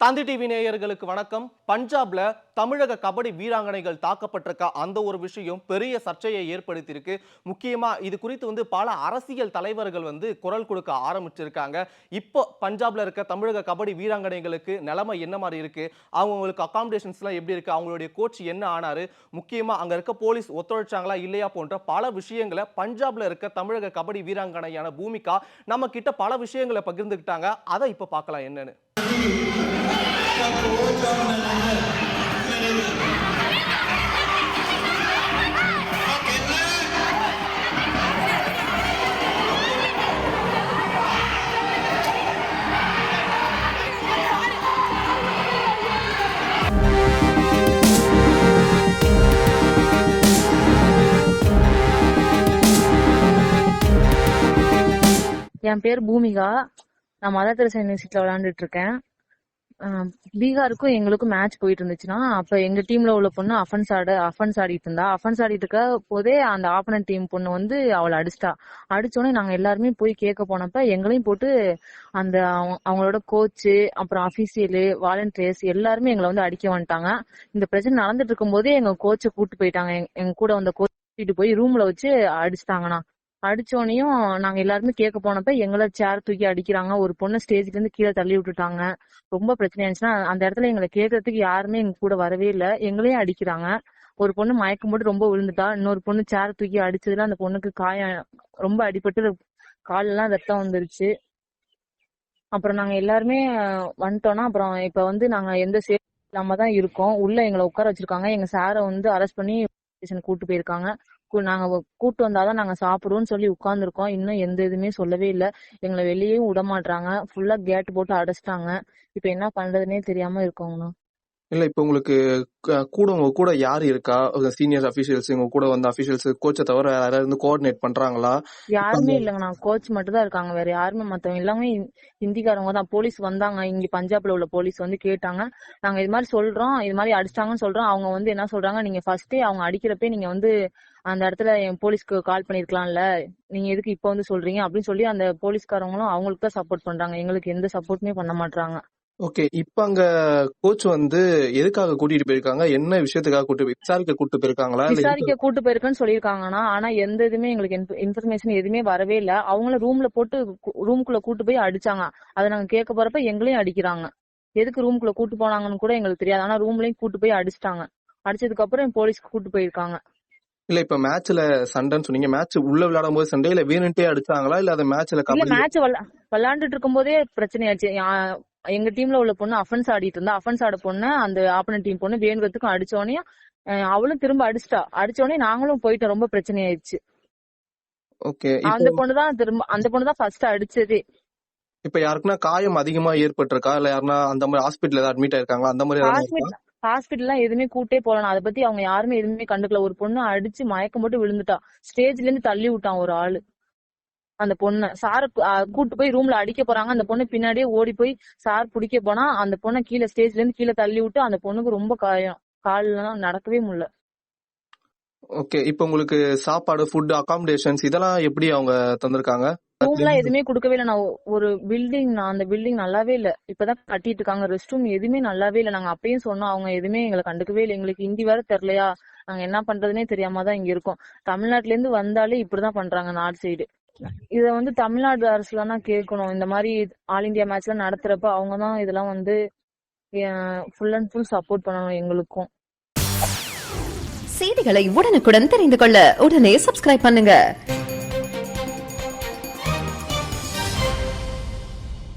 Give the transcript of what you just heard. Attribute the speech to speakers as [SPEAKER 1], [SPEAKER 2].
[SPEAKER 1] தந்தி TV நேயர்களுக்கு வணக்கம். பஞ்சாப்ல தமிழக கபடி வீராங்கனைகள் தாக்கப்பட்டிருக்க அந்த ஒரு விஷயம் பெரிய சர்ச்சையை ஏற்படுத்தியிருக்கு. முக்கியமா இது குறித்து பல அரசியல் தலைவர்கள் குரல் கொடுக்க ஆரம்பிச்சிருக்காங்க. இப்போ பஞ்சாப்ல இருக்க தமிழக கபடி வீராங்கனைகளுக்கு நிலைமை என்ன மாதிரி இருக்கு, அவங்களுக்கு அகாமடேஷன்ஸ்லாம் எப்படி இருக்கு, அவங்களுடைய கோச் என்ன ஆனாரு, முக்கியமா அங்க இருக்க போலீஸ் ஒத்துழைச்சாங்களா இல்லையா போன்ற பல விஷயங்களை பஞ்சாப்ல இருக்க தமிழக கபடி வீராங்கனையான பூமிகா நம்ம கிட்ட பல விஷயங்களை பகிர்ந்துக்கிட்டாங்க. அதை இப்ப பார்க்கலாம் என்னன்னு.
[SPEAKER 2] என் பேர் பூமிகா. நான் மதர் தெரசா யூனிவர்சிட்டியில விளையாண்டுட்டு இருக்கேன். பீகாருக்கும் எங்களுக்கும் மேட்ச் போயிட்டு இருந்துச்சுன்னா, அப்ப எங்க டீம்ல உள்ள பொண்ணு அஃபென்ஸ் ஆடிட்டு இருந்தா. அஃபென்ஸ் ஆடிட்டு இருக்க போதே அந்த ஆப்போனன்ட் டீம் பொண்ணு அவளை அடிச்சோடனே நாங்க எல்லாருமே போய் கேட்க போனப்ப எங்களையும் போட்டு அந்த அவங்களோட கோச்சு, அப்புறம் அபிஷியலு, வாலண்டியர்ஸ் எல்லாருமே எங்களை அடிக்க வந்துட்டாங்க. இந்த பிரச்சனை நடந்துட்டு இருக்கும் போதே எங்க கோச்சை கூட்டு போயிட்டாங்க. எங்க கூட வந்த கோச் கூட்டிட்டு போய் ரூம்ல வச்சு அடிச்சிட்டாங்கண்ணா. அடிச்சோனையும் நாங்க எல்லாருமே கேட்க போனப்ப எங்களை சேர் தூக்கி அடிக்கிறாங்க. ஒரு பொண்ணு ஸ்டேஜ்ல இருந்து கீழே தள்ளி விட்டுட்டாங்க. ரொம்ப பிரச்சனை ஆயிடுச்சுன்னா அந்த இடத்துல எங்களை கேட்கறதுக்கு யாருமே எங்க கூட வரவே இல்லை. எங்களையும் அடிக்கிறாங்க. ஒரு பொண்ணு மயக்கம் போட்டு ரொம்ப விழுந்துட்டா. இன்னொரு பொண்ணு சேர் தூக்கி அடிச்சதுல அந்த பொண்ணுக்கு காயம் ரொம்ப அடிபட்டு காலெல்லாம் ரத்தம் வந்துருச்சு. அப்புறம் நாங்க எல்லாருமே வந்துட்டோம்னா அப்புறம் இப்ப நாங்க எந்த சேஃப் இல்லாம தான் இருக்கோம். உள்ள எங்களை உட்கார வச்சிருக்காங்க. எங்க சாரை அரெஸ்ட் பண்ணி கூட்டு போயிருக்காங்க. நாங்க கூட்டு வந்தாதான் நாங்க சாப்பிடுவோம்னு சொல்லி உட்கார்ந்துருக்கோம். இன்னும் எந்த இதுவுமே சொல்லவே இல்லை. எங்களை வெளியேயும் விட மாட்டாங்க. ஃபுல்லா கேட் போட்டு அடைச்சிட்டாங்க. இப்ப என்ன பண்றதுன்னே தெரியாம இருக்கோங்கண்ணா.
[SPEAKER 3] இல்ல இப்ப உங்களுக்கு உங்க கூட யாரு இருக்கா? சீனியர் அபிஷியல்ஸ், உங்க கூட வந்த அபிஷியல்ஸ், கோச்சை தவிர யாராவது கோஆர்டினேட் பண்றாங்களா?
[SPEAKER 2] யாருமே இல்லைங்கண்ணா. கோச் மட்டும் தான் இருக்காங்க. வேற யாருமே மத்தவங்க எல்லாமே ஹிந்திக்காரங்க தான். போலீஸ் வந்தாங்க. இங்க பஞ்சாப்ல உள்ள போலீஸ் கேட்டாங்க. நாங்க இது மாதிரி சொல்றோம், இது மாதிரி அடிச்சிட்டாங்கன்னு சொல்றோம். அவங்க என்ன சொல்றாங்க, நீங்க ஃபர்ஸ்டே அவங்க அடிக்கிறப்பே நீங்க அந்த இடத்துல என் போலீஸ்க்கு கால் பண்ணிருக்கலாம்ல, நீங்க எதுக்கு இப்ப சொல்றீங்க அப்படின்னு சொல்லி அந்த போலீஸ்காரங்களும் அவங்களுக்கு தான் சப்போர்ட் பண்றாங்க. எங்களுக்கு எந்த சப்போர்ட்டுமே பண்ண மாட்டாங்க.
[SPEAKER 3] ஓகே, இப்ப அங்க கோச் எதுக்காக கூட்டிட்டு போயிருக்காங்க? என்ன விஷயத்துக்காக விசாரிக்க கூட்டு போயிருக்காங்களா?
[SPEAKER 2] விசாரிக்க கூட்டு போயிருக்கேன்னு சொல்லியிருக்காங்கன்னா, ஆனா எந்த இதுமே எங்களுக்கு இன்ஃபர்மேஷன் எதுவுமே வரவே இல்ல. அவங்கள ரூம்ல போட்டு ரூம்குள்ள கூட்டு போய் அடிச்சாங்க. அதை நாங்க கேட்க போறப்ப எங்களையும் அடிக்கிறாங்க. எதுக்கு ரூம்குள்ள கூட்டு போனாங்கன்னு கூட எங்களுக்கு தெரியாது. ஆனா ரூம்லயும் கூட்டு போய் அடிச்சிட்டாங்க. அடிச்சதுக்கு அப்புறம் போலீஸ்க்கு கூட்டு போயிருக்காங்க.
[SPEAKER 3] இல்ல இப்ப மேட்ச்ல சண்டைன்னு சொன்னீங்க. மேட்ச் உள்ள விளையாடும் போது சண்டை இல்ல வேணும்ட்டே அடிச்சாங்களா? இல்ல அந்த மேட்ச்ல
[SPEAKER 2] மேட்ச் விளையாண்டுட்டு இருக்கும் போதே பிரச்சனை ஆச்சு. எங்க டீம்ல உள்ள பொண்ணு அஃபென்ஸ் ஆடிட்டு இருந்தா. அஃபென்ஸ் ஆட பொண்ணு அந்த ஆப்போனன்ட் டீம் பொண்ணு வேணுங்கிறதுக்கும் அடிச்சோடனே அவளும் திரும்ப அடிச்சிட்டா. அடிச்சோடனே நாங்களும் போயிட்டோம். ரொம்ப பிரச்சனை ஆயிடுச்சு.
[SPEAKER 3] ஓகே,
[SPEAKER 2] அந்த பொண்ணுதான் ஃபர்ஸ்ட் அடிச்சதே.
[SPEAKER 3] இப்ப யாருக்குன்னா காயம் அதிகமா ஏற்பட்டிருக்கா? இல்ல யாருன்னா அந்த மாதிரி ஹாஸ்பிட்டல் ஏதாவது அட்மிட் ஆயிருக்காங்களா? அந்த மாதிரி
[SPEAKER 2] ஹாஸ்பிட்டல்லாம் எதுவுமே கூட்டே போலாம். அதை பத்தி அவங்க யாருமே எதுவுமே கண்டுக்கல. ஒரு பொண்ணு அடிச்சு மயக்கம் போட்டு விழுந்துட்டா. ஸ்டேஜ்ல இருந்து தள்ளி விட்டான் ஒரு ஆளு. அந்த பொண்ணு சார கூட்டு போய் ரூம்ல அடிக்க போறாங்க. அந்த பொண்ணு பின்னாடியே ஓடி போய் சார் பிடிக்க போனா அந்த பொண்ணை கீழே ஸ்டேஜ்ல இருந்து கீழே தள்ளி விட்டு அந்த பொண்ணுக்கு ரொம்ப காயம். கால்லாம் நடக்கவே முடியல.
[SPEAKER 3] ஓகே, இப்ப உங்களுக்கு சாப்பாடு, ஃபுட், அகாமடேஷன்ஸ் இதெல்லாம் எப்படி அவங்க தந்திருக்காங்க?
[SPEAKER 2] ரூம்லாம் எதுவுமே கொடுக்கவே இல்ல. நான் ஒரு பில்டிங், அந்த பில்டிங் நல்லாவே இல்ல. இப்பதான் கட்டிட்டு இருக்காங்க. ரெஸ்ட் ரூம் எதுவுமே நல்லாவே இல்ல. நாங்க அப்பயும் சொன்னோம், அவங்க எதுவுமே எங்களை கண்டுக்கவே இல்லை. எங்களுக்கு ஹிந்தி வேற தெரியலையா, நாங்க என்ன பண்றதுன்னே தெரியாம தான் இங்க இருக்கோம். தமிழ்நாட்டுல இருந்து வந்தாலே இப்படிதான் பண்றாங்க நார்த் சைடு. இத தமிழ்நாடு அரசுலன்னா கேட்கணும். இந்த மாதிரி ஆல் இந்தியா மேட்ச் எல்லாம் நடத்துறப்ப அவங்கதான் இதெல்லாம் ஃபுல் அண்ட் ஃபுல் சப்போர்ட் பண்ணணும் எங்களுக்கும்.
[SPEAKER 4] செய்திகளை உடனுக்குடன் தெரிந்து கொள்ள உடனே சப்ஸ்கிரைப் பண்ணுங்க.